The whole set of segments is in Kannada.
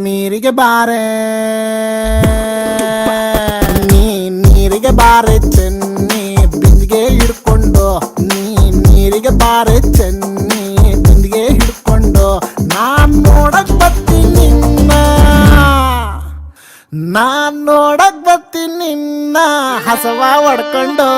ನೀರಿಗೆ ಬಾರೆ ನೀರಿಗೆ ಬಾರೆ ಚೆನ್ನಿ ಬಿಂದಿಗೆ ಹಿಡ್ಕೊಂಡು ನೀರಿಗೆ ಬಾರೆ ಚೆನ್ನಿ ಬಿಂದಿಗೆ ಹಿಡ್ಕೊಂಡು ನಾನ್ ನೋಡಕ್ ಬರ್ತೀನಿ ನಿನ್ನ ಹಸವ ಹೊಡ್ಕೊಂಡು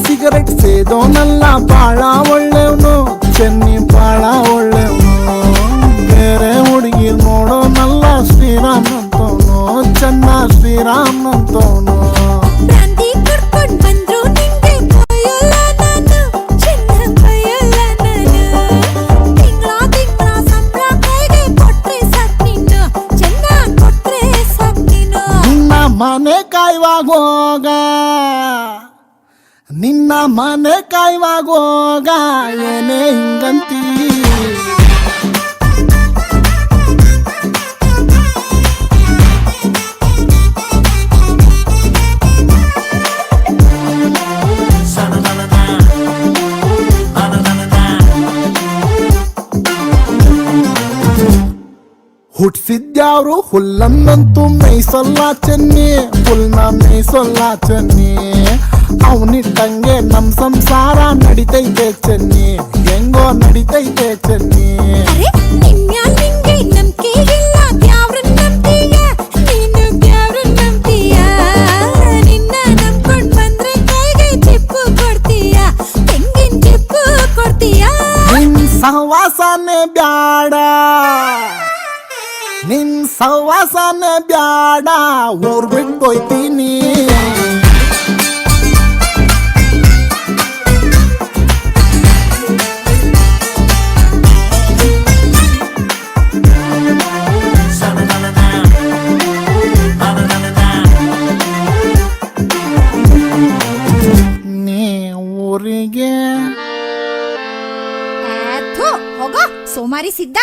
ಸಿಗರೆಟ್ ಸೇದೋನಲ್ಲ ಬಾಳ ಒಳ್ಳೆವನು ಚೆನ್ನಿ ಬಾಳ ಒಳ್ಳೆವನು ಬೇರೆ ಹುಡುಗಿ ನೋಡೋನಲ್ಲ ಶ್ರೀರಾಮ್ ಅಂತವನು ಚೆನ್ನ ಶ್ರೀರಾಮ್ ಅಂತವನು ಮನೆ ಕಾಯುವಾಗ ನಿನ್ನ ಮನೆ ಕಾಯುವಾಗ ಏನೇ ಹಿಂಗಂತೀ ಹುಟ್ಟಿಸಿದ್ಯಾವ್ರು ಹುಲ್ಲನ್ನಂತೂ ಮೇಯ್ಸಲ್ಲ ಚೆನ್ನಿ ಹುಲ್ನ ಮೇಯ್ಸಲ್ಲ ಚೆನ್ನಿ ಅವನಿಟ್ಟಂಗೆ ನಮ್ ಸಂಸಾರ ನಡಿತೈತೆ ಚೆನ್ನಿ ಹೆಂಗೋ ನಡಿತೈತೆ ಚೆನ್ನಿ ನಿನ್ ಸಹವಾಸನೆ ಬ್ಯಾಡ ನಿನ್ ಸಹವಾಸನೆ ಬ್ಯಾಡ ಊರ್ ಬಿಟ್ಟೋಯ್ತೀನಿ ನೀ ಊರಿಗೆ ಹೋಗೋ ಸೋಮಾರಿ ಸಿದ್ಧ.